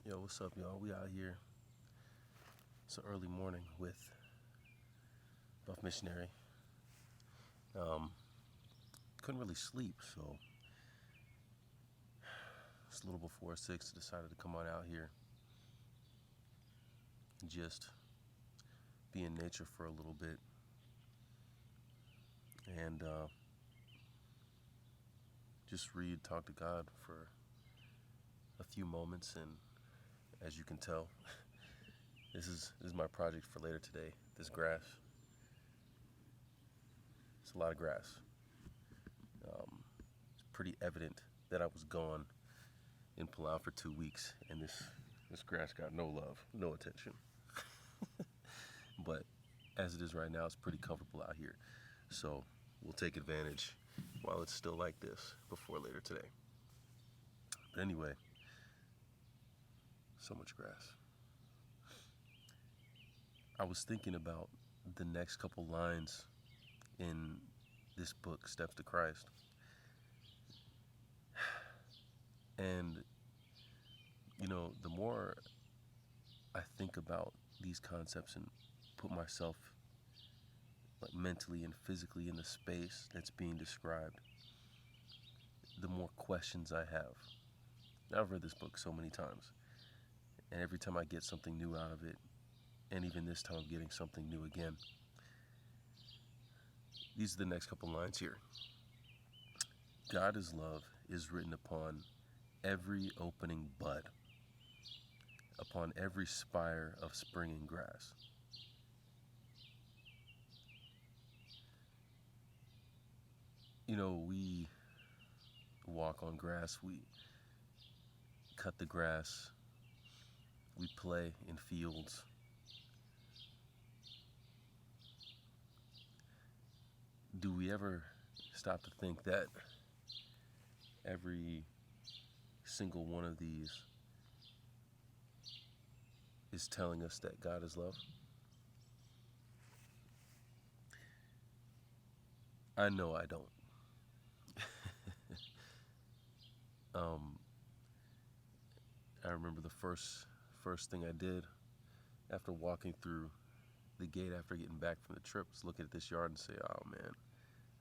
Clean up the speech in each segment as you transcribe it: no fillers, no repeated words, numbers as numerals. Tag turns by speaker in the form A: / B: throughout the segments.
A: Yo, what's up, y'all? We out here. It's an early morning with Buff Missionary. Um, couldn't really sleep, so it's a little before 6. Decided to come on out here and just be in nature for a little bit and just read, talk to God for a few moments. And as you can tell, this is my project for later today. This grass. It's a lot of grass. It's pretty evident that I was gone in Palau for 2 weeks, and this grass got no love, no attention. But as it is right now, it's pretty comfortable out here. So we'll take advantage while it's still like this before later today. But anyway, so much grass. I was thinking about the next couple lines in this book, Steps to Christ. And, the more I think about these concepts and put myself like mentally and physically in the space that's being described, the more questions I have. I've read this book so many times, and every time I get something new out of it, and even this time I'm getting something new again. These are the next couple lines here. God is love is written upon every opening bud, upon every spire of springing grass. We walk on grass, we cut the grass, we play in fields. Do we ever stop to think that every single one of these is telling us that God is love? I know I don't. I remember the first thing I did after walking through the gate after getting back from the trip was look at this yard and say, oh man,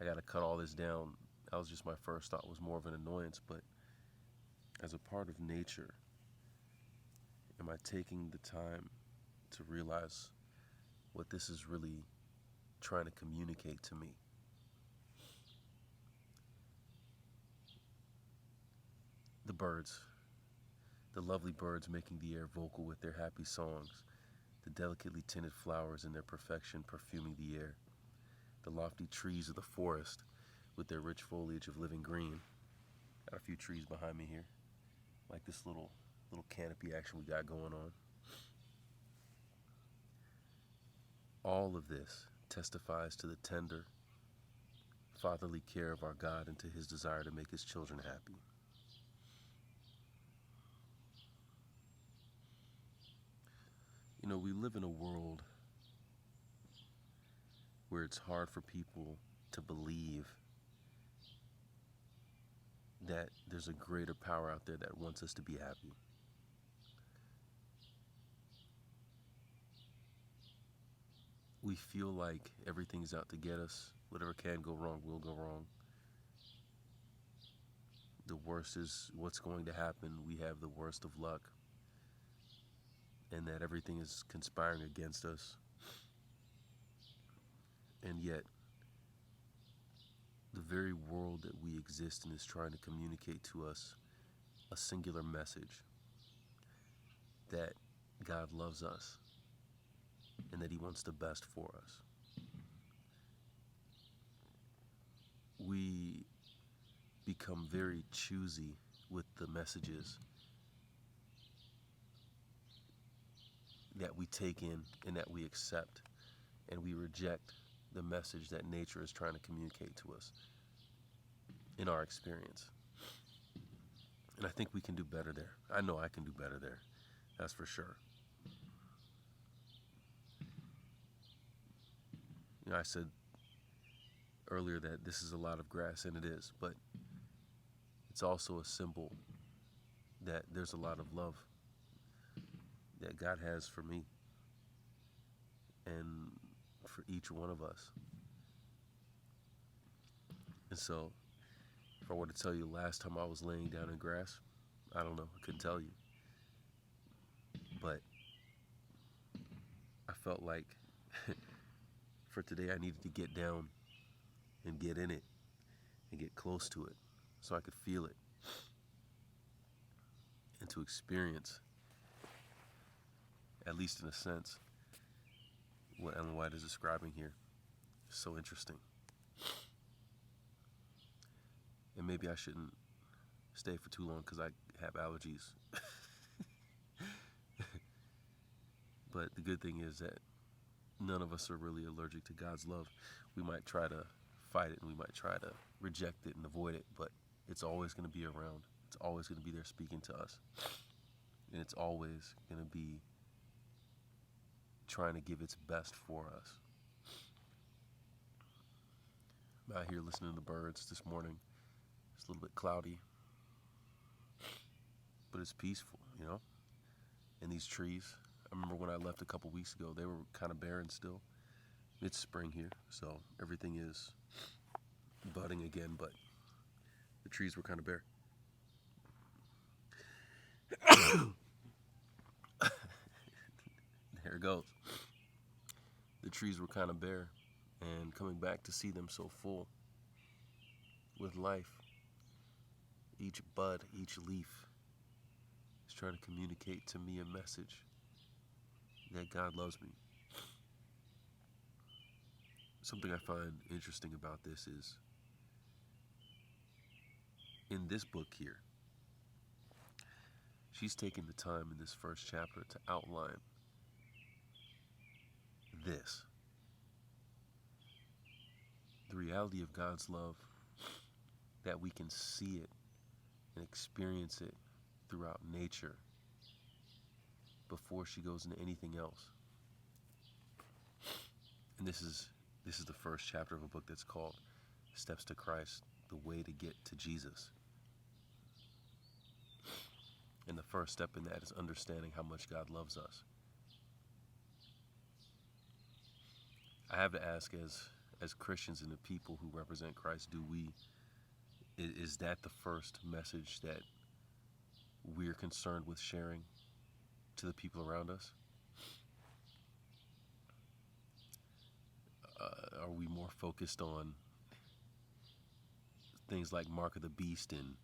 A: I gotta cut all this down. That was just my first thought, was more of an annoyance. But as a part of nature, am I taking the time to realize what this is really trying to communicate to me? The birds, the lovely birds making the air vocal with their happy songs, the delicately tinted flowers in their perfection perfuming the air, the lofty trees of the forest with their rich foliage of living green. Got a few trees behind me here, like this little canopy action we got going on. All of this testifies to the tender, fatherly care of our God and to his desire to make his children happy. We live in a world where it's hard for people to believe that there's a greater power out there that wants us to be happy. We feel like everything's out to get us. Whatever can go wrong will go wrong. The worst is what's going to happen. We have the worst of luck. And that everything is conspiring against us. And yet, the very world that we exist in is trying to communicate to us a singular message that God loves us and that he wants the best for us. We become very choosy with the messages that we take in and that we accept, and we reject the message that nature is trying to communicate to us in our experience. And I think we can do better there. I know I can do better there. That's for sure. I said earlier that this is a lot of grass, and it is, but it's also a symbol that there's a lot of love that God has for me and for each one of us. And so, if I were to tell you last time I was laying down in grass, I don't know, I couldn't tell you. But I felt like for today I needed to get down and get in it and get close to it so I could feel it and to experience, at least in a sense, what Ellen White is describing here. It's so interesting. And maybe I shouldn't stay for too long because I have allergies. But the good thing is that none of us are really allergic to God's love. We might try to fight it and we might try to reject it and avoid it, but it's always going to be around. It's always going to be there speaking to us. And it's always going to be trying to give its best for us. I'm out here listening to the birds this morning. It's a little bit cloudy, but it's peaceful, you know? And these trees, I remember when I left a couple weeks ago, they were kind of barren still. It's spring here, so everything is budding again, but the trees were kind of bare. There it goes. The trees were kind of bare, and coming back to see them so full with life. Each bud, each leaf is trying to communicate to me a message that God loves me. Something I find interesting about this is in this book here, she's taken the time in this first chapter to outline this. The reality of God's love, that we can see it and experience it throughout nature before she goes into anything else. And this is the first chapter of a book that's called Steps to Christ, the way to get to Jesus. And the first step in that is understanding how much God loves us. I have to ask, as Christians and the people who represent Christ, is that the first message that we're concerned with sharing to the people around us? Are we more focused on things like Mark of the Beast and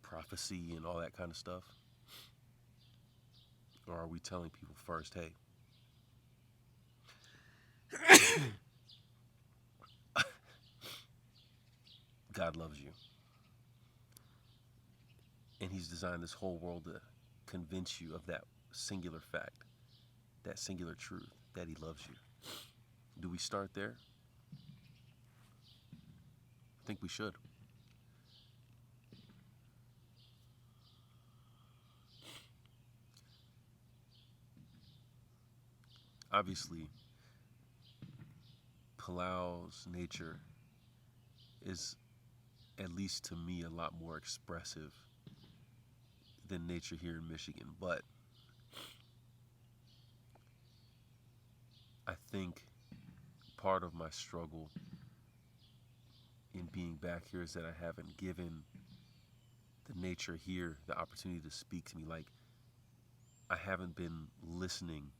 A: prophecy and all that kind of stuff? Or are we telling people first, hey, God loves you. And he's designed this whole world to convince you of that singular fact, that singular truth, that he loves you. Do we start there? I think we should. Obviously, Palau's nature is, at least to me, a lot more expressive than nature here in Michigan. But I think part of my struggle in being back here is that I haven't given the nature here the opportunity to speak to me. Like, I haven't been listening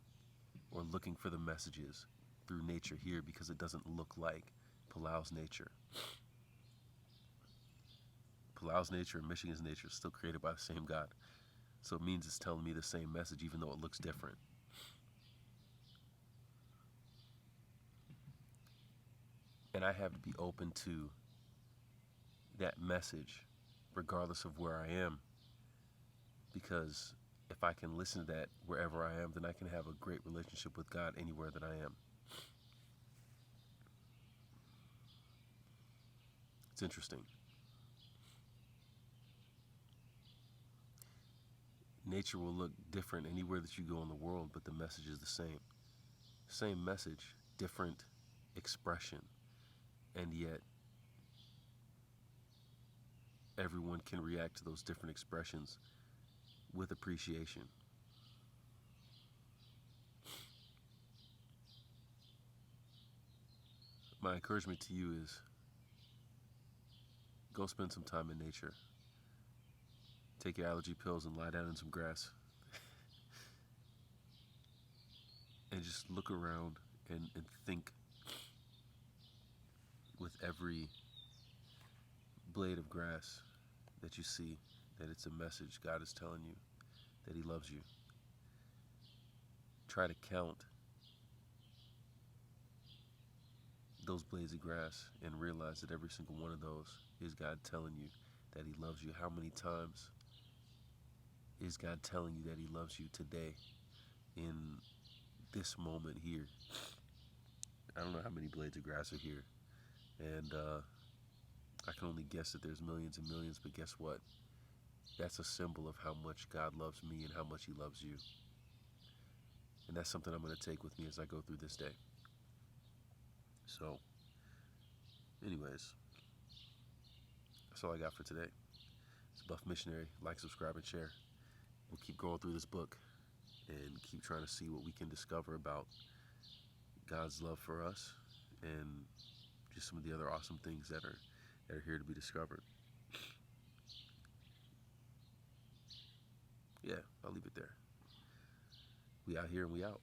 A: or looking for the messages through nature here because it doesn't look like Palau's nature. Palau's nature and Michigan's nature is still created by the same God. So it means it's telling me the same message even though it looks different. And I have to be open to that message regardless of where I am. Because if I can listen to that wherever I am, then I can have a great relationship with God anywhere that I am. It's interesting. Nature will look different anywhere that you go in the world, but the message is the same. Same message, different expression. And yet, everyone can react to those different expressions with appreciation. my encouragement to you is go spend some time in nature. Take your allergy pills and lie down in some grass. And just look around and think with every blade of grass that you see that it's a message God is telling you, that He loves you. Try to count those blades of grass and realize that every single one of those is God telling you that He loves you. How many times is God telling you that He loves you today in this moment here? I don't know how many blades of grass are here, and I can only guess that there's millions and millions, but guess what? That's a symbol of how much God loves me and how much He loves you. And that's something I'm going to take with me as I go through this day. So, anyways, that's all I got for today. It's Buff Missionary. Like, subscribe, and share. We'll keep going through this book and keep trying to see what we can discover about God's love for us and just some of the other awesome things that are here to be discovered. Yeah, I'll leave it there. We out here and we out.